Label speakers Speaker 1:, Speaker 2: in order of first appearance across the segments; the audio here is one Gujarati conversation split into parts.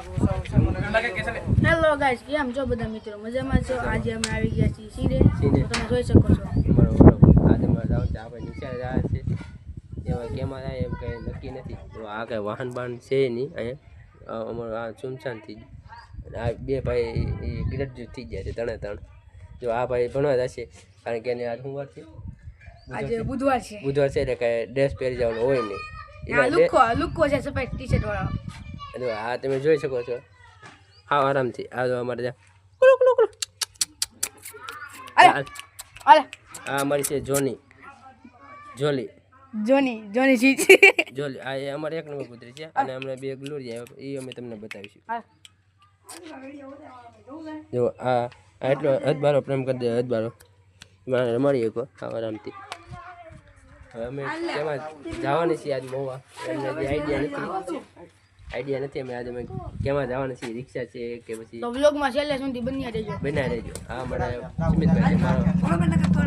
Speaker 1: હેલો ગાઈસ, કેમ છો બધા મિત્રો? મજામાં છો? આજે અમે આવી ગયા છીએ સીડે. તમે જોઈ શકો છો.
Speaker 2: આજે મારે આપણે નીચે રહ્યા છે એમાં કેમાં થાય એમ કંઈ નક્કી નથી. તો આ કંઈ વાહન બાહન છે નહીં અહીંયા. અમારું આ સુમસાન થઈ ગયું. આ બે ભાઈ ગ્રેજ્યુએટ થઈ ગયા છે ત્રણ. જો આ ભાઈ ભણવા જશે કારણ કે એને આજ શું વાર છે?
Speaker 1: આજે બુધવાર છે.
Speaker 2: બુધવાર છે એટલે કાંઈ ડ્રેસ પહેરી જવાનું હોય નહીં.
Speaker 1: લુકો છે સફેદ ટી-શર્ટ વાળો.
Speaker 2: આ તમે જોઈ શકો છો. હા, આરામથી આ જો અમારે ત્યાં આ અમારી છે જોલી આ એ અમારે એક નંબર કૂતરી છે અને અમને બે ગ્લોરી એ અમે તમને બતાવીશું. જો આ એટલો હદબારો પ્રેમ કરી દે હદબારો રમાડી શકો આરામથી. હવે અમે તેમાં જવાની છીએ આજ મહુવા. એમને જે આઈડિયા નથી અમે આજે અમે કેમાં જવાના છીએ, રિક્ષા છે કે પછી
Speaker 1: તો વ્લોગમાં છેલ્લે સુધી બન્યા
Speaker 2: રહેજો. હા, મારા સુમિતભાઈ છે, મારો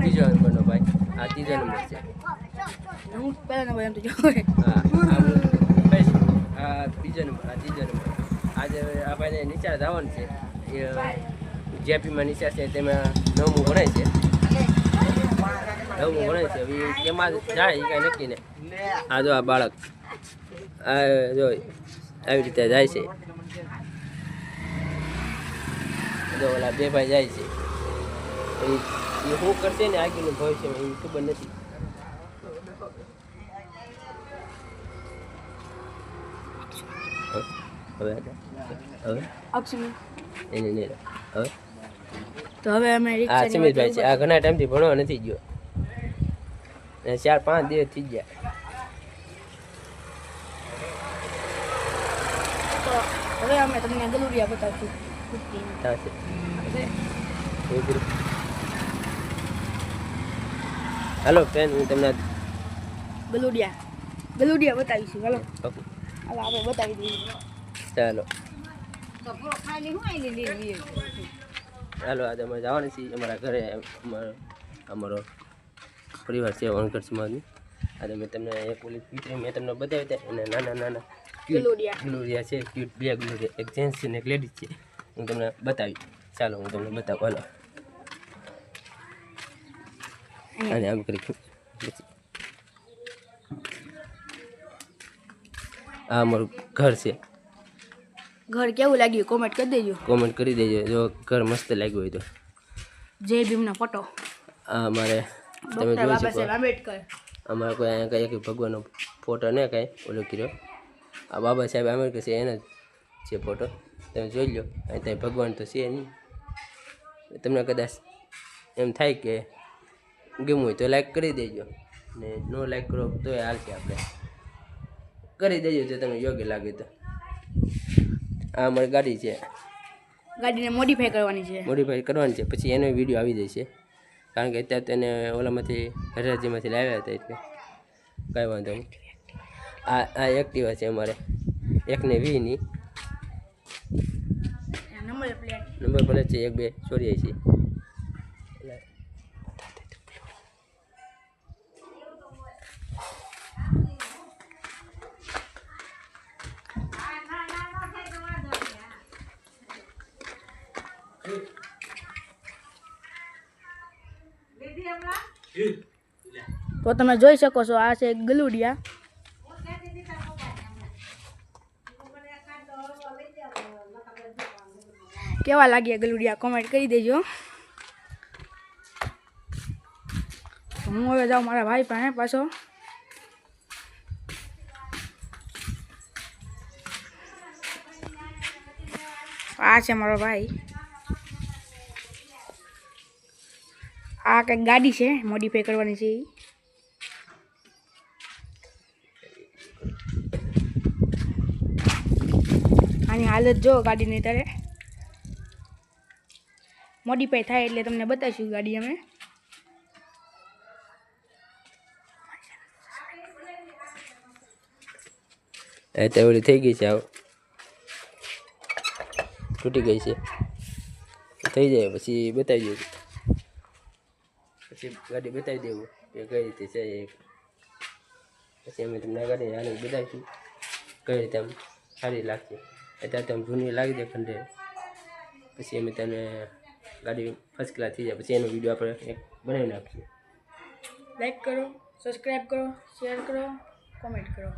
Speaker 2: બીજો નંબરનો ભાઈ, આ ત્રીજો નંબર છે.
Speaker 1: હું પહેલા નંબર એમ તો જો.
Speaker 2: હા, આ બીજો નંબર, આ ત્રીજો નંબર. આજે આ ભાઈને નિચાર જવાનું છે. એ જેપીમાં નિચાર છે તેમાં 9મું ભણાય છે. હવે કેમાં જાય એ કાંઈ નક્કી ને. આ જો આ બાળક આ જો આવી રીતે જાય છે. જો ઓલા બે ભાઈ જાય છે. એ શું કરશે ને આગળનું ભવિષ્યમાં એ ખબર નથી. હવે એને નહીં હવે
Speaker 1: તો હવે અમે
Speaker 2: આ સમીરભાઈ છે. આ ઘણા ટાઈમથી ભણવા નથી ગયો. 4-5 દિવસ થઈ ગયા.
Speaker 1: હવે અમે તમને ગલુડિયા બતાવશું.
Speaker 2: હાલો ફ્રેન્ડ, હું તમને
Speaker 1: ગલુડિયા બતાવીશું. હાલો આપણે બતાવી દઈએ.
Speaker 2: ચાલો આજે અમે જવાનું છીએ અમારા ઘરે. અમારો પરિવાર છે વણકર સમાજનું. આજે મેં તમને એક ઓલી કૂતરી મેં તમને બતાવી હતા. એને નાના ગ્લોરિયા છે, ક્યુટ બે ગ્લોરિયા, એક જેન્ટ્સ છે ને એક લેડીઝ છે. હું તમને બતાવી. ચાલો હું તમને બતાવું. હાલો અને આમ કરી આ અમારું ઘર છે.
Speaker 1: ઘર કેવું લાગ્યું કોમેન્ટ કરી દેજો.
Speaker 2: જો ઘર મસ્ત લાગ્યું હોય તો.
Speaker 1: જય ભીમનો ફોટો.
Speaker 2: આ અમારે તમે જોઈ શકો. અમારે કોઈ અહીંયા કંઈ ભગવાનનો ફોટો ને કાંઈ ઓલો કર્યો. આ બાબા સાહેબ આંબેડકર છે એનો છે ફોટો. તમે જોઈ લો. અહીં ત્યાં ભગવાન તો છે નહીં. તમને કદાચ એમ થાય કે ગમ્યું હોય તો લાઈક કરી દેજો ને નો લાઈક કરો તો એ હાલશે. આપણે કરી દેજો જો તમને યોગ્ય લાગે તો. આ અમારી ગાડી છે.
Speaker 1: ગાડીને મોડિફાઈ કરવાની છે.
Speaker 2: પછી એનો વિડીયો આવી જશે કારણ કે અત્યારે તેને ઓલામાંથી હરાજીમાંથી લાવ્યા હતા એટલે કાંઈ વાંધો નહીં. આ એક્ટિવા છે અમારે 120ની નંબર પ્લેટ છે 1284.
Speaker 1: તો તમે જોઈ શકો છો આ છે ગલુડિયા. કેવા લાગ્યા ગલુડિયા કોમેન્ટ કરી દેજો. હું હવે જાઉં મારા ભાઈ પાસે પાછો. આ છે મારો ભાઈ. આ કંઈક ગાડી છે મોડિફાઈ કરવાની છે. આની હાલત જો ગાડીની ત્યારે મોડિફાઈ થાય એટલે તમને બતાવીશું ગાડી અમે.
Speaker 2: ઓલી થઈ ગઈ છે, તૂટી ગઈ છે. થઈ જાય પછી બતાવી દઉં. પછી ગાડી બતાવી દેવું કે કઈ રીતે છે. પછી અમે તમને ગાડી હાલી બતાવીશું કઈ રીતે આમ સારી લાગશે. અત્યારે તમે જૂની લાગી જાય ખંડે, પછી અમે તને ગાડી ફર્સ્ટ ક્લાસ થઈ જાય પછી એનો વિડીયો આપણે એક બનાવી નાખીએ.
Speaker 1: લાઈક કરો, સબસ્ક્રાઈબ કરો, શેર કરો, કોમેન્ટ કરો.